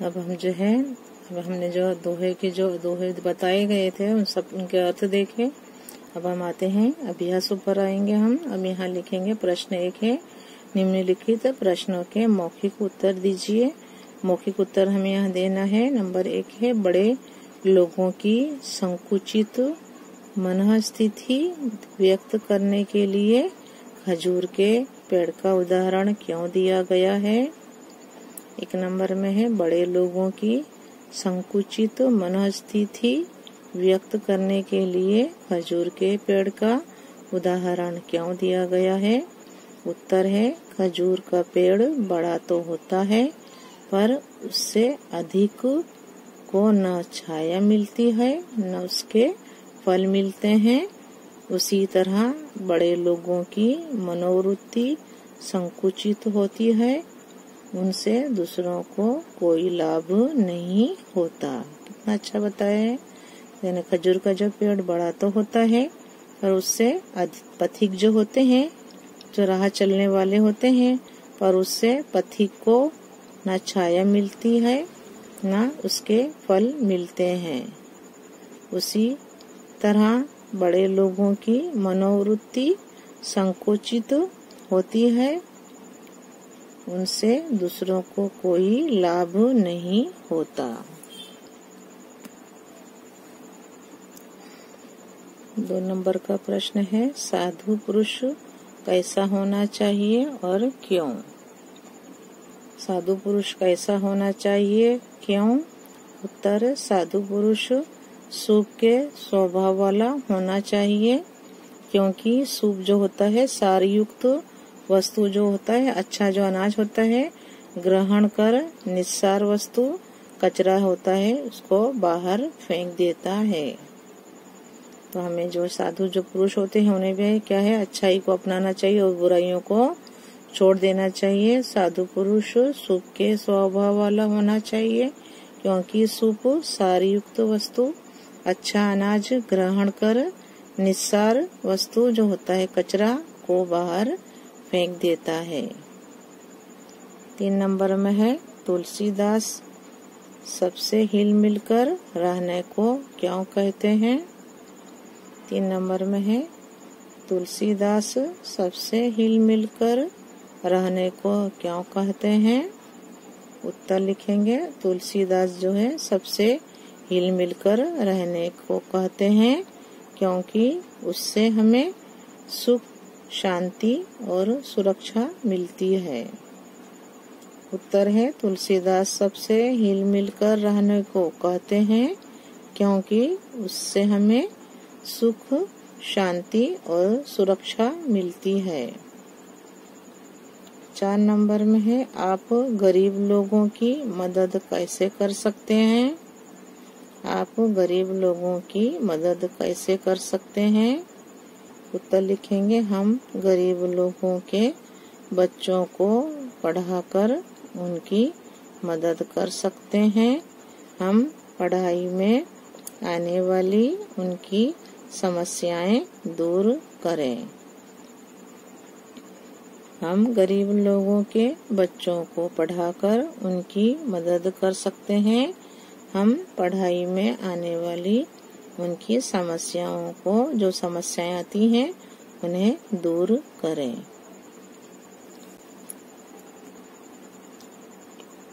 अब हमने जो दोहे बताए गए थे उन सब उनके अर्थ देखे। अब हम आते हैं अभ्यास ऊपर आएंगे हम। अब यहाँ लिखेंगे प्रश्न 1 है, निम्नलिखित प्रश्नों के मौखिक उत्तर दीजिए। मौखिक उत्तर हमें यहाँ देना है। नंबर 1 है, बड़े लोगों की संकुचित मनःस्थिति व्यक्त करने के लिए खजूर के पेड़ का उदाहरण क्यों दिया गया है। 1 नंबर में है, बड़े लोगों की संकुचित मनःस्थिति व्यक्त करने के लिए खजूर के पेड़ का उदाहरण क्यों दिया गया है। उत्तर है, खजूर का पेड़ बड़ा तो होता है पर उससे अधिक को न छाया मिलती है न उसके फल मिलते हैं। उसी तरह बड़े लोगों की मनोवृत्ति संकुचित होती है, उनसे दूसरों को कोई लाभ नहीं होता। कितना अच्छा बताया है। यानी खजूर का जो पेड़ बड़ा तो होता है पर उससे पथिक जो होते हैं, जो राह चलने वाले होते हैं, पर उससे पथिक को न छाया मिलती है न उसके फल मिलते हैं। उसी तरह बड़े लोगों की मनोवृत्ति संकुचित होती है, उनसे दूसरों को कोई लाभ नहीं होता। 2 नंबर का प्रश्न है, साधु पुरुष कैसा होना चाहिए और क्यों। साधु पुरुष कैसा होना चाहिए, क्यों। उत्तर, साधु पुरुष सुख के स्वभाव वाला होना चाहिए, क्योंकि सुख जो होता है सार युक्त वस्तु जो होता है, अच्छा जो अनाज होता है ग्रहण कर निस्सार वस्तु कचरा होता है उसको बाहर फेंक देता है। तो हमें जो साधु जो पुरुष होते हैं उन्हें भी क्या है, अच्छाई को अपनाना चाहिए और बुराइयों को छोड़ देना चाहिए। साधु पुरुष सुख के स्वभाव वाला होना चाहिए, क्योंकि सुख सार युक्त वस्तु अच्छा अनाज ग्रहण कर निस्सार वस्तु जो होता है कचरा को बाहर फेंक देता है। 3 नंबर में है, तुलसीदास सबसे हिल मिलकर रहने को क्यों कहते हैं। 3 नंबर में है, तुलसीदास सबसे हिल मिलकर रहने को क्यों कहते हैं। उत्तर लिखेंगे, तुलसीदास जो है सबसे हिल मिलकर रहने को कहते हैं, क्योंकि उससे हमें सुख शांति और सुरक्षा मिलती है। उत्तर है, तुलसीदास सबसे हिल मिलकर रहने को कहते हैं, क्योंकि उससे हमें सुख शांति और सुरक्षा मिलती है। 4 नंबर में है, आप गरीब लोगों की मदद कैसे कर सकते हैं। आप गरीब लोगों की मदद कैसे कर सकते हैं। उत्तर लिखेंगे, हम गरीब लोगों के बच्चों को पढ़ाकर उनकी मदद कर सकते हैं। हम पढ़ाई में आने वाली उनकी समस्याएं दूर करें। हम गरीब लोगों के बच्चों को पढ़ाकर उनकी मदद कर सकते हैं। हम पढ़ाई में आने वाली उनकी समस्याओं को, जो समस्याएं आती हैं, उन्हें दूर करें।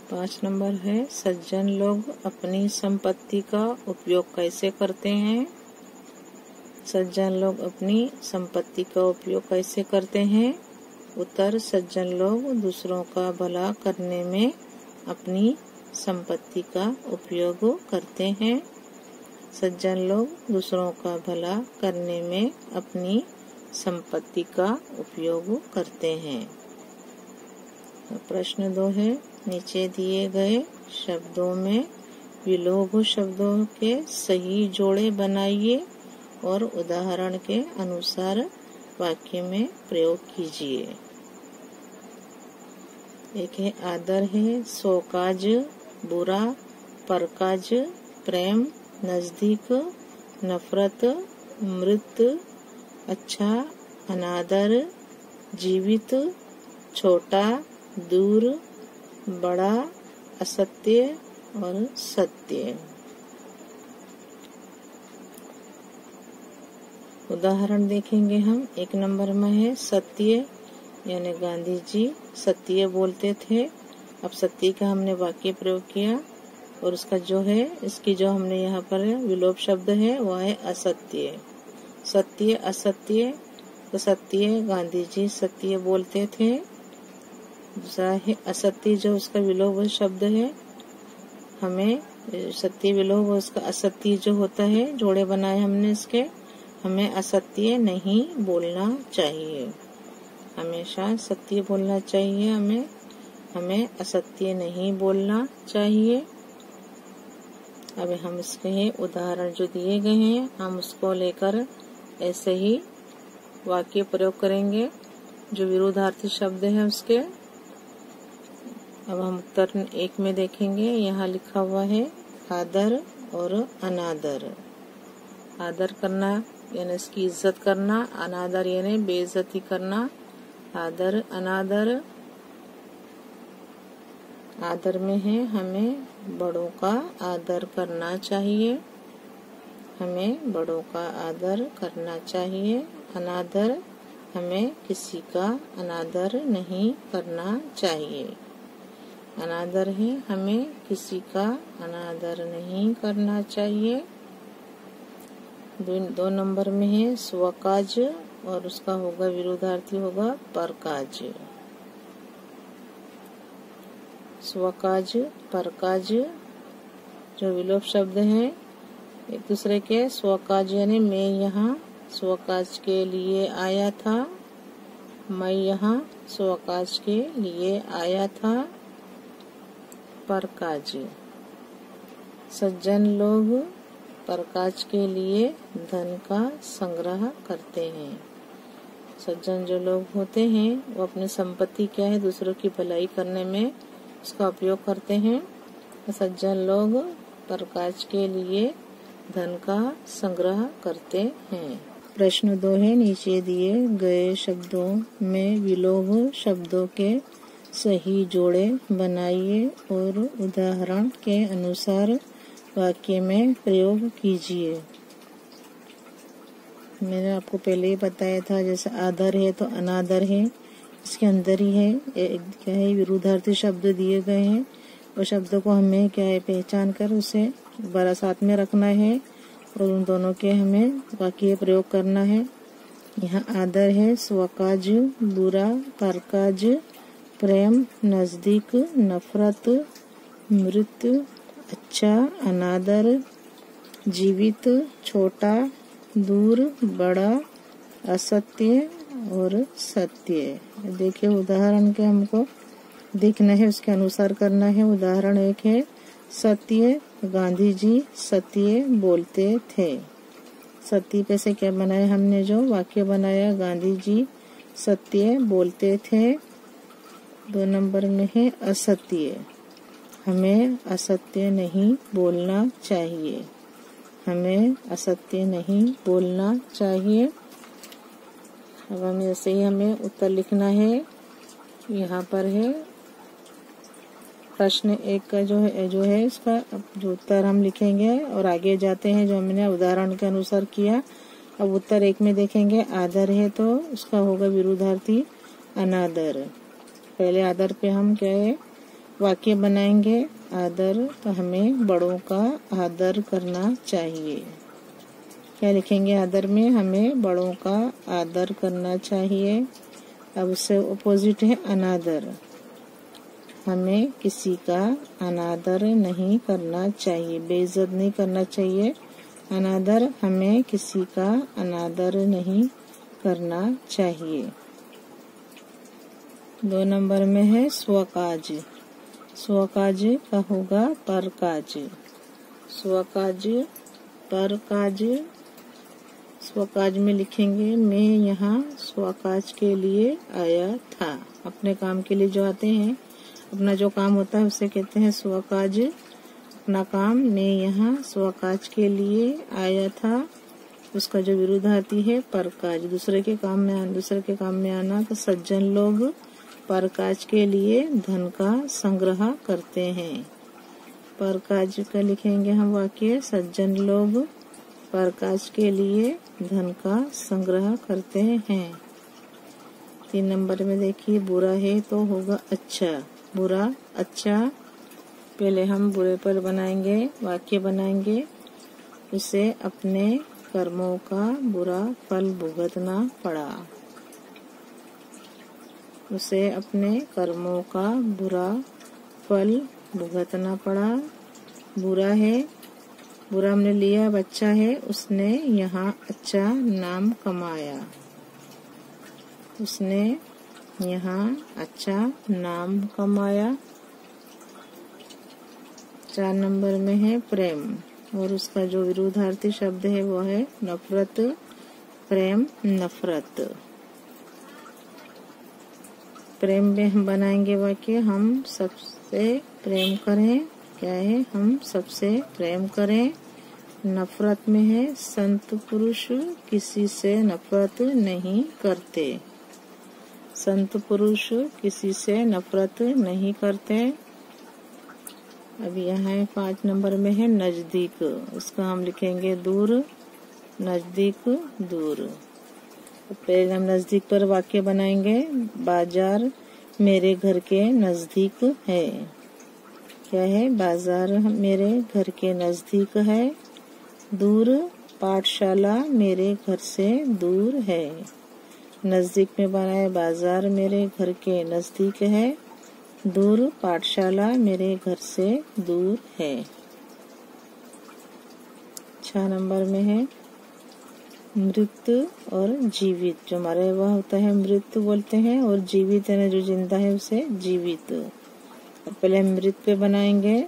5 नंबर है, सज्जन लोग अपनी संपत्ति का उपयोग कैसे करते हैं। सज्जन लोग अपनी संपत्ति का उपयोग कैसे करते हैं। उत्तर, सज्जन लोग दूसरों का भला करने में अपनी संपत्ति का उपयोग करते हैं। सज्जन लोग दूसरों का भला करने में अपनी संपत्ति का उपयोग करते हैं। प्रश्न 2 है, नीचे दिए गए शब्दों में विलोभ शब्दों के सही जोड़े बनाइए और उदाहरण के अनुसार वाक्य में प्रयोग कीजिए। 1 है, आदर है, सोकाज बुरा, परकाज प्रेम, नजदीक नफरत, मृत अच्छा, अनादर, जीवित, छोटा, दूर, बड़ा, असत्य, और सत्य। उदाहरण देखेंगे हम। 1 नंबर में है सत्य, यानी गांधी जी सत्य बोलते थे। अब सत्य का हमने वाक्य प्रयोग किया और उसका जो है, इसकी जो हमने यहाँ पर विलोप शब्द है वह है असत्य। सत्य असत्य, तो सत्य गांधी जी सत्य बोलते थे। दूसरा है असत्य, जो उसका विलोप शब्द है। हमें सत्य विलोप उसका असत्य जो होता है, जोड़े बनाए हमने इसके। हमें असत्य नहीं बोलना चाहिए, हमेशा सत्य बोलना चाहिए। हमें असत्य नहीं बोलना चाहिए। अब हम इसके उदाहरण जो दिए गए हैं, हम उसको लेकर ऐसे ही वाक्य प्रयोग करेंगे जो विरोधार्थी शब्द है उसके। अब हम उत्तर 1 में देखेंगे। यहाँ लिखा हुआ है आदर और अनादर। आदर करना यानी इसकी इज्जत करना, अनादर यानी बेइज्जती करना। आदर अनादर। आदर में है हमें बड़ों का आदर करना चाहिए, हमें बड़ों का आदर करना चाहिए। अनादर, हमें किसी का अनादर नहीं करना चाहिए। अनादर है हमें किसी का अनादर नहीं करना चाहिए। 2 नंबर में है स्वकाज और उसका होगा विरोधार्थी होगा परकाज। स्वकाज परकाज जो विलोप शब्द है एक दूसरे के। स्वकाज यानी मैं यहाँ स्वकाज के लिए आया था, मैं यहाँ स्वकाज के लिए आया था। परकाज, सज्जन लोग परकाज के लिए धन का संग्रह करते हैं। सज्जन जो लोग होते हैं वो अपनी संपत्ति क्या है, दूसरों की भलाई करने में उसका उपयोग करते हैं। सज्जन लोग परकाज के लिए धन का संग्रह करते हैं। प्रश्न 2 है नीचे दिए गए शब्दों में विलोप शब्दों के सही जोड़े बनाइए और उदाहरण के अनुसार वाक्य में प्रयोग कीजिए। मैंने आपको पहले ही बताया था, जैसे आदर है तो अनादर है, इसके अंदर ही है क्या है विरोधार्थी शब्द दिए गए हैं। और शब्दों को हमें क्या है पहचान कर उसे दोबारा साथ में रखना है और उन दोनों के हमें वाक्य प्रयोग करना है। यहाँ आदर है स्वकाज बुरा, परकाज प्रेम, नजदीक, नफरत, मृत्यु, अच्छा, अनादर, जीवित, छोटा, दूर, बड़ा, असत्य और सत्य। देखिए उदाहरण के हमको देखना है, उसके अनुसार करना है। उदाहरण 1 है सत्य, गांधी जी सत्य बोलते थे। सत्य पे से क्या बनाया हमने, जो वाक्य बनाया गांधी जी सत्य बोलते थे। 2 नंबर में है असत्य, हमें असत्य नहीं बोलना चाहिए, हमें असत्य नहीं बोलना चाहिए। अब हम ऐसे ही हमें उत्तर लिखना है। यहाँ पर है प्रश्न 1 का जो है इसका जो उत्तर हम लिखेंगे और आगे जाते हैं जो हमने उदाहरण के अनुसार किया। अब उत्तर 1 में देखेंगे आदर है तो उसका होगा विरोधार्थी अनादर। पहले आदर पे हम क्या है वाक्य बनाएंगे। आदर, तो हमें बड़ों का आदर करना चाहिए। क्या लिखेंगे आदर में, हमें बड़ों का आदर करना चाहिए। अब उससे अपोजिट है अनादर, हमें किसी का अनादर नहीं करना चाहिए, बेइज्जत नहीं करना चाहिए। अनादर, हमें किसी का अनादर नहीं करना चाहिए। 2 नंबर में है स्वकाज, स्वकाज का होगा परकाज। स्वकाज परकाज। स्वकाज में लिखेंगे मैं यहाँ स्वकाज के लिए आया था। अपने काम के लिए जो आते हैं, अपना जो काम होता है उसे कहते हैं स्वकाज। अपना काम, मैं यहाँ स्वकाज के लिए आया था। उसका जो विरोधार्थी है परकाज, दूसरे के काम में आना। तो सज्जन लोग परकाज के लिए धन का संग्रह करते हैं। प्रकाश का लिखेंगे हम वाक्य। सज्जन लोग प्रकाश के लिए धन का संग्रह करते हैं। 3 नंबर में देखिए, बुरा है तो होगा अच्छा, बुरा अच्छा। पहले हम बुरे पर बनाएंगे, वाक्य बनाएंगे। उसे अपने कर्मों का बुरा फल भुगतना पड़ा। उसे अपने कर्मों का बुरा फल भुगतना पड़ा। बुरा है, बुरा हमने लिया, अब अच्छा है। उसने यहाँ अच्छा नाम कमाया। उसने यहाँ अच्छा नाम कमाया। 4 नंबर में है प्रेम, और उसका जो विरुद्धार्थी शब्द है वो है नफरत। प्रेम नफरत। प्रेम में हम बनाएंगे वाक्य, हम सबसे प्रेम करें। क्या है, हम सबसे प्रेम करें। नफरत में है संत पुरुष किसी से नफरत नहीं करते। संत पुरुष किसी से नफरत नहीं करते। अब यहाँ 5 नंबर में है नजदीक, उसका हम लिखेंगे दूर। नजदीक दूर। पहले हम नजदीक पर वाक्य बनाएंगे। बाजार मेरे घर के नजदीक है। क्या है, बाजार मेरे घर के नजदीक है। दूर, पाठशाला मेरे घर से दूर है। नजदीक में बनाए, बाजार मेरे घर के नजदीक है। दूर, पाठशाला मेरे घर से दूर है। 6 नंबर में है मृत और जीवित। जो हमारा वह होता है मृत बोलते हैं, और जीवित है जो जिंदा है उसे जीवित। पहले मृत पे बनाएंगे।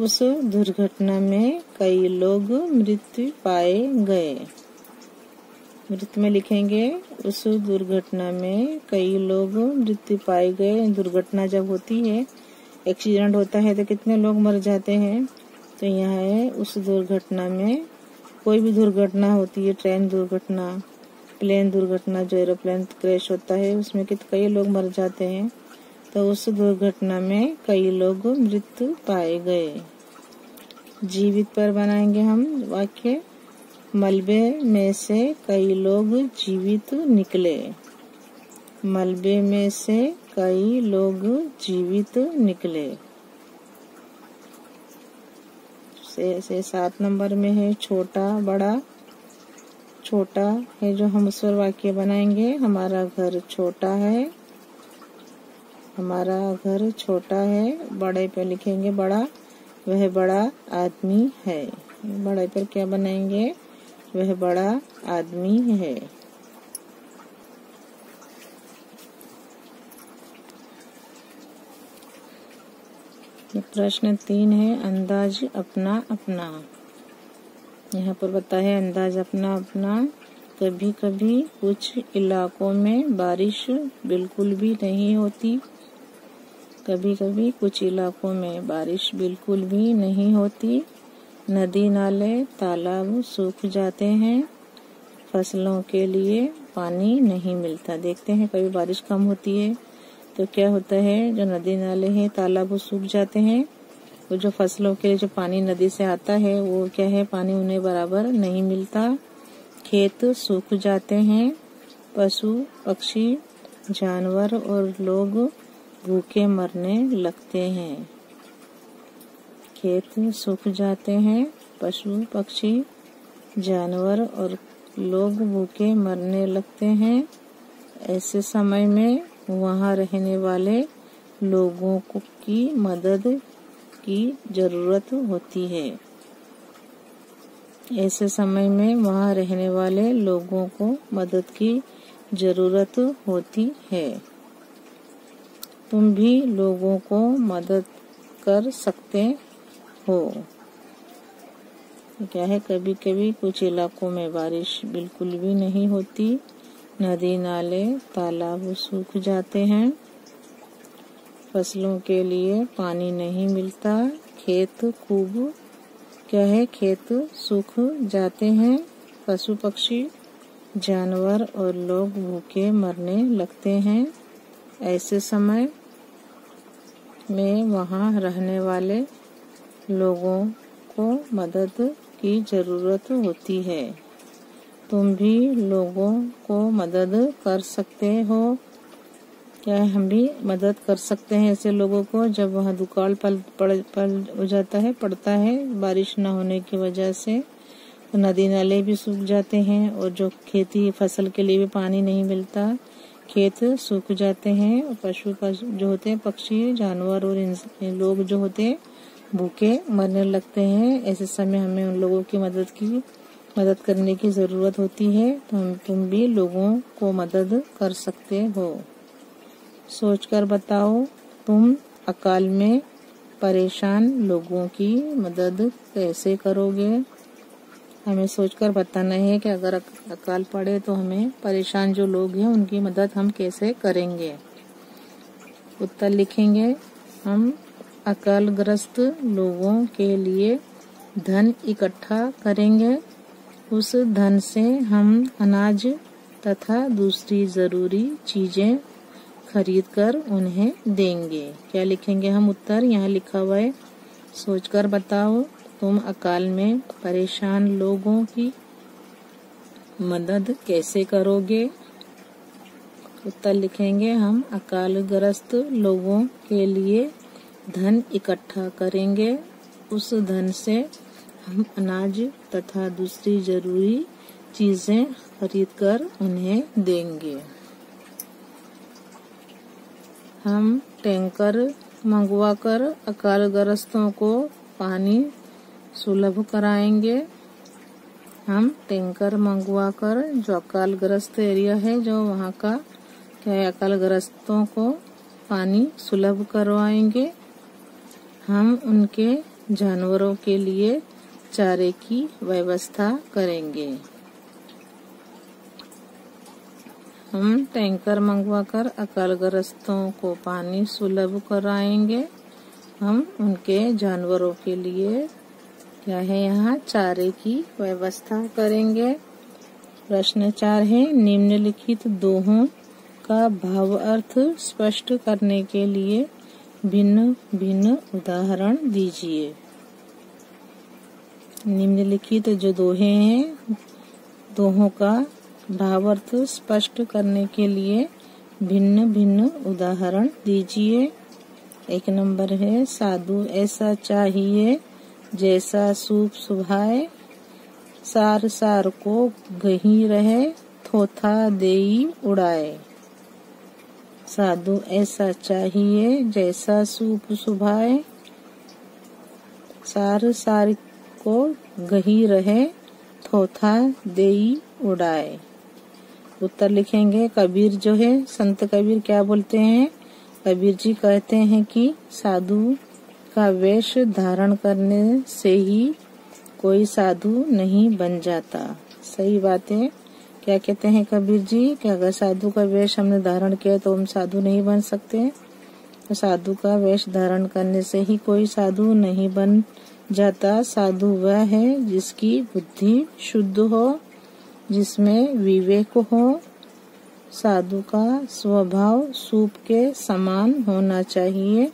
उस दुर्घटना में कई लोग मृत्यु पाए गए। मृत में लिखेंगे उस दुर्घटना में कई लोग मृत्यु पाए गए। दुर्घटना जब होती है, एक्सीडेंट होता है तो कितने लोग मर जाते हैं। तो यहाँ है उस दुर्घटना में, कोई भी दुर्घटना होती है, ट्रेन दुर्घटना, प्लेन दुर्घटना, जो एरोप्लेन क्रैश होता है उसमें कई लोग मर जाते हैं। तो उस दुर्घटना में कई लोग मृत्यु पाए गए। जीवित पर बनाएंगे हम वाक्य। मलबे में से कई लोग जीवित निकले। मलबे में से कई लोग जीवित निकले। से 7 नंबर में है छोटा बड़ा। छोटा है जो हम उस पर वाक्य बनाएंगे। हमारा घर छोटा है। हमारा घर छोटा है। बड़े पे लिखेंगे बड़ा, वह बड़ा आदमी है। बड़े पर क्या बनाएंगे, वह बड़ा आदमी है। प्रश्न 3 है अंदाज अपना अपना। यहाँ पर बता है अंदाज अपना अपना। कभी कभी कुछ इलाकों में बारिश बिल्कुल भी नहीं होती। कभी कभी कुछ इलाकों में बारिश बिल्कुल भी नहीं होती। नदी नाले तालाब सूख जाते हैं। फसलों के लिए पानी नहीं मिलता। देखते हैं कभी बारिश कम होती है तो क्या होता है, जो नदी नाले हैं तालाब वो सूख जाते हैं। वो जो फसलों के लिए जो पानी नदी से आता है वो क्या है, पानी उन्हें बराबर नहीं मिलता। खेत सूख जाते हैं। पशु पक्षी जानवर और लोग भूखे मरने लगते हैं। खेत सूख जाते हैं। पशु पक्षी जानवर और लोग भूखे मरने लगते हैं। ऐसे समय में वहाँ रहने वाले लोगों की मदद की जरूरत होती है। ऐसे समय में वहाँ रहने वाले लोगों को मदद की जरूरत होती है। तुम भी लोगों को मदद कर सकते हो। क्या है, कभी कभी कुछ इलाकों में बारिश बिल्कुल भी नहीं होती। नदी नाले तालाब सूख जाते हैं। फसलों के लिए पानी नहीं मिलता। खेत खूब क्या है, खेत सूख जाते हैं। पशु पक्षी जानवर और लोग भूखे मरने लगते हैं। ऐसे समय में वहाँ रहने वाले लोगों को मदद की जरूरत होती है। तुम भी लोगों को मदद कर सकते हो। क्या हम भी मदद कर सकते हैं ऐसे लोगों को जब वहाँ दुकाल पड़ता है बारिश न होने की वजह से, तो नदी नाले भी सूख जाते हैं और जो खेती फसल के लिए भी पानी नहीं मिलता, खेत सूख जाते हैं और पशु जो होते हैं, पक्षी जानवर और लोग जो होते हैं भूखे मरने लगते हैं। ऐसे समय हमें उन लोगों की मदद करने की जरूरत होती है। तो तुम भी लोगों को मदद कर सकते हो। सोचकर बताओ, तुम अकाल में परेशान लोगों की मदद कैसे करोगे। हमें सोचकर बताना है कि अगर अकाल पड़े तो हमें परेशान जो लोग हैं उनकी मदद हम कैसे करेंगे। उत्तर लिखेंगे। हम अकालग्रस्त लोगों के लिए धन इकट्ठा करेंगे। उस धन से हम अनाज तथा दूसरी जरूरी चीजें खरीद कर उन्हें देंगे। क्या लिखेंगे हम उत्तर? यहाँ लिखा हुआ है, सोचकर बताओ, तुम अकाल में परेशान लोगों की मदद कैसे करोगे। उत्तर लिखेंगे हम अकालग्रस्त लोगों के लिए धन इकट्ठा करेंगे। उस धन से हम अनाज तथा दूसरी जरूरी चीजें खरीदकर उन्हें देंगे। हम टैंकर मंगवाकर अकालग्रस्तों को पानी सुलभ कराएंगे। हम टैंकर मंगवाकर जो अकालग्रस्त एरिया है, जो वहाँ का क्या अकालग्रस्तों को पानी सुलभ करवाएंगे। हम उनके जानवरों के लिए चारे की व्यवस्था करेंगे। हम टैंकर मंगवाकर अकालग्रस्तों को पानी सुलभ कराएंगे। हम उनके जानवरों के लिए क्या है यहाँ चारे की व्यवस्था करेंगे। प्रश्न 4 है, निम्नलिखित दोहों का भाव अर्थ स्पष्ट करने के लिए भिन्न भिन्न उदाहरण दीजिए। निम्नलिखित जो दोहे हैं, दोहों का भावार्थ स्पष्ट करने के लिए भिन्न भिन्न उदाहरण दीजिए। 1 नंबर है, साधु ऐसा चाहिए जैसा सूप सुभाए, सार सार को गही रहे, थोथा देई उड़ाए। साधु ऐसा चाहिए जैसा सूप सुभाए, सार सार को गही रहे, थोथा देई उड़ाए। उत्तर लिखेंगे। कबीर जो है, संत कबीर क्या बोलते हैं? कबीर जी कहते हैं कि साधु का वेश धारण करने से ही कोई साधु नहीं बन जाता। सही बात है। क्या कहते हैं कबीर जी कि अगर साधु का वेश हमने धारण किया तो हम साधु नहीं बन सकते। तो साधु का वेश धारण करने से ही कोई साधु नहीं बन जाता। साधु वह है जिसकी बुद्धि शुद्ध हो, जिसमें विवेक हो। साधु का स्वभाव सूप के समान होना चाहिए।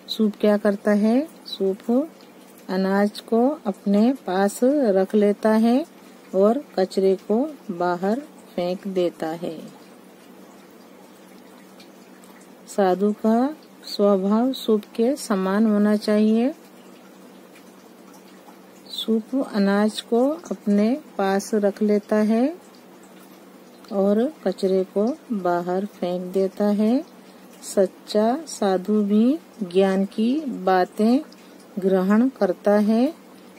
सूप क्या करता है? सूप अनाज को अपने पास रख लेता है और कचरे को बाहर फेंक देता है। साधु का स्वभाव सूप के समान होना चाहिए। सूप अनाज को अपने पास रख लेता है और कचरे को बाहर फेंक देता है। सच्चा साधु भी ज्ञान की बातें ग्रहण करता है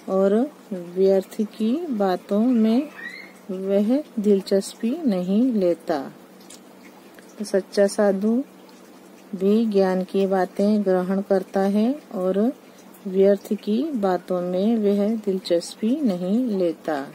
और व्यर्थ की बातों में वह दिलचस्पी नहीं लेता। तो सच्चा साधु भी ज्ञान की बातें ग्रहण करता है और व्यर्थ की बातों में वह दिलचस्पी नहीं लेता।